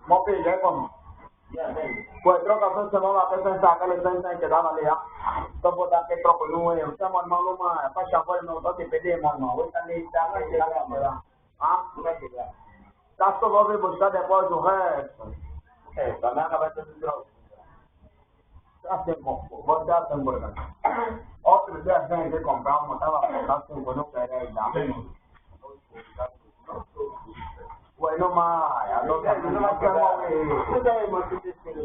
Một cái đấy còn buat terus kalau semua apa sensa kalau sensa kita dah malih ya. Sebab dah kita terus nunggu yang sama malu mah apa siapa yang nak tu pede mana, wei tadi jangan kita kamera. Ah, bukan juga. Tak tu bawa buka depo juga. Karena kalau tu terus. Asal buat dah sembuh kan. Oh, terus dah saya itu comprar uma tava tak sembuh no pega dah. Bueno, ma, ya lo que no me quedo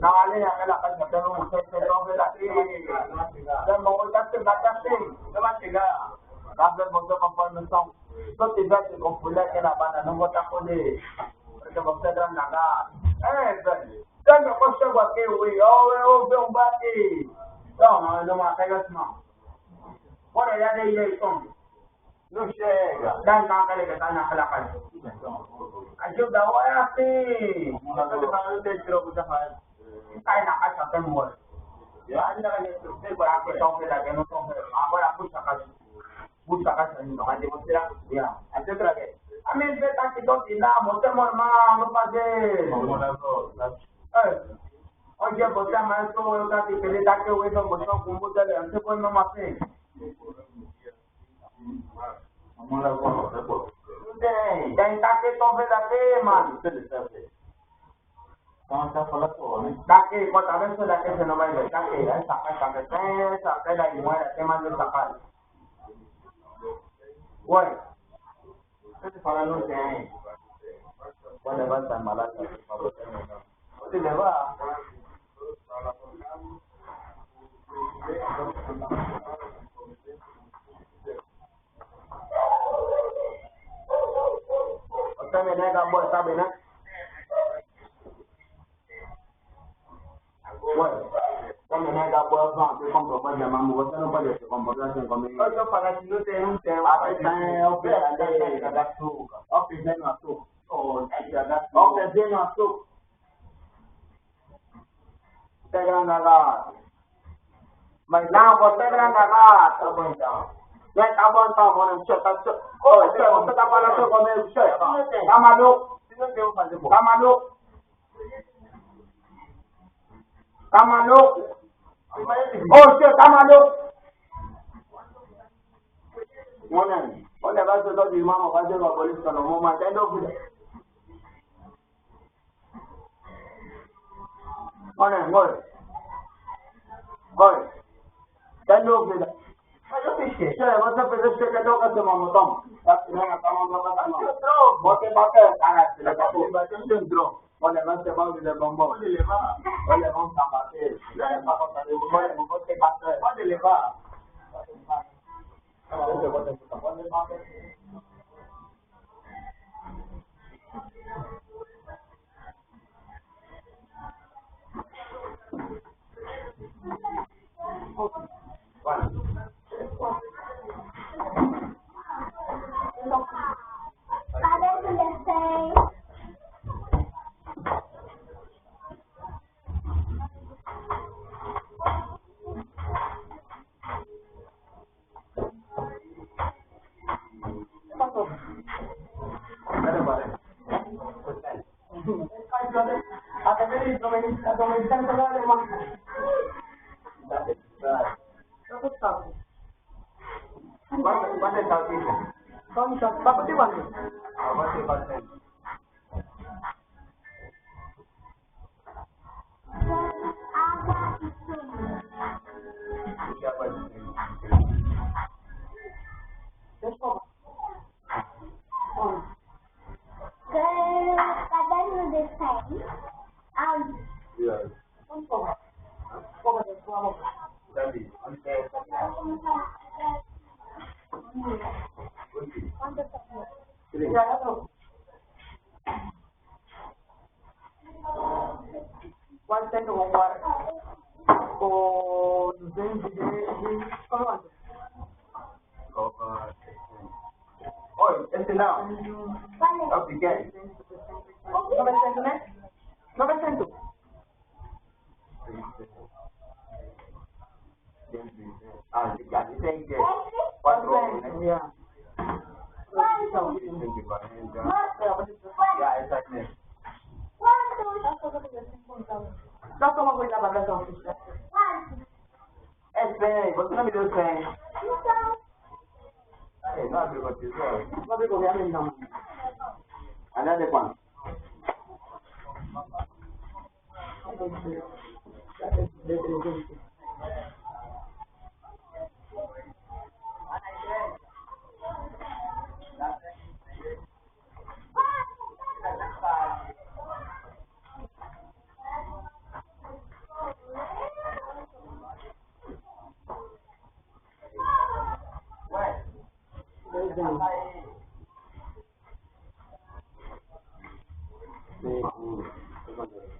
Nale, acá la calle, tengo un jefe, de aquí, de Mogotaste, Bataste, no va a llegar. Dame el montón con formación. No te vas a confundir que la banda no vota con él. Porque vos te dan la gana. Tengo cosas aquí, güey, veo un bate. No me hagas más. Bueno, ya de ahí son. No llega. Dan kakak que están a la calle. Ayuda, voy a hacer. No te van a decir lo que te hace. Cae la casa, te mueres. Ya, anda que te por aquí son que no son. Ahora pucha casa. Pucha casa, no hay que mostrar. Ya, antes de que. A mí me está que todo nada, mostremos hermano, no pase. Vamos a ver. Oye, pues ya maestro, yo casi que le da que voy a mostrar con mucha de antes pues no más sé. Vamos a ver. Jangan takut tombol lagi, man. Takut, kau tak ada sudah ke sana baik. Takut, sampai dah muat, teman tu sampai. Woi, itu kalau lu jangan. Kau dah baca malas. Itu lepas. Sabe né, Gabo? Sabe né? Ué, sabe né, Gabo? Você comprou para chamar, você não pode se comportar assim comigo. Eu falei que não tem. Ah, tem, eu pensei que era açúcar. Eu pensei no açúcar. Eu pensei no açúcar. Você é grande agora. Mas não, você é grande agora. Tá bom então. Ya tá bom, mano. Oh, você tá falando comigo, chefe. Tá maluco? Tá maluco? Tá maluco? Oh, chefe, tá maluco? Mano, olha, vai ser todo irmão, vai ser uma polícia, não vou mais ter dúvida. Mano, oi. Tem dúvida? Yo dije, vas a pensar que tengo que hacer mamotón. Bote, le papo, dentro. Ole, no se va a olvidar bombón. Ole, vamos a bater. Ole, le va. Ano ba rin? Ate Berit, dominiskan sa lalim mo. That is right. Tapos sabi. What is South Asian? Kung siya, dapat di ba? What's the percent? Siapa di sini? Yes po. Oh. Kadang desain, Yes. Ano po? Po ba ito? Ano? Tadi, onte Sini. Kaya ano? One cent o one. O 200 ano ba? Oh, este now. Okay, get it. 900 na? 900. Ah, dicen que 4. Yeah. Ya, exacto. Dapat mo ko ilabas sa office. Espera, você não me deu 100. Não abriu o tesouro. Sabi ko, yamin naman. Andar de quanto?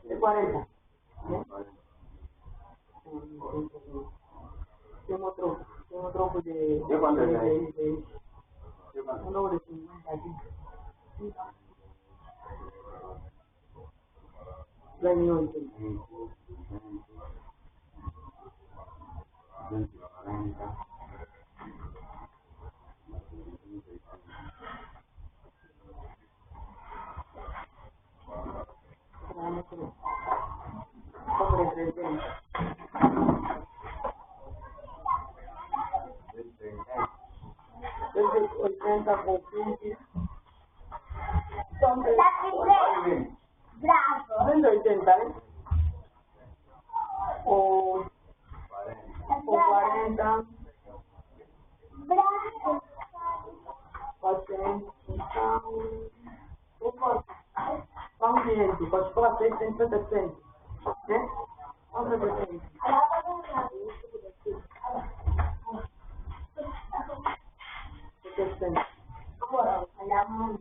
De 40. Tengo troco de... ¿De cuánto es? Uno de 50 aquí. La unión. Sobre 30. Desde 80 con 15. Son bravo. 180, ¿eh? O 40. Bravo. 80. Son 500. Pues para 600, 700. ¿Eh? Son 700. 700. Agora, olhamos.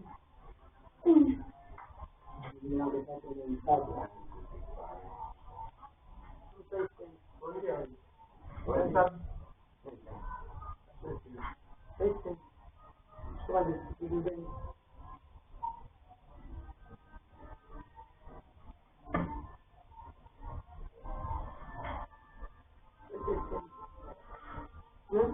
Né?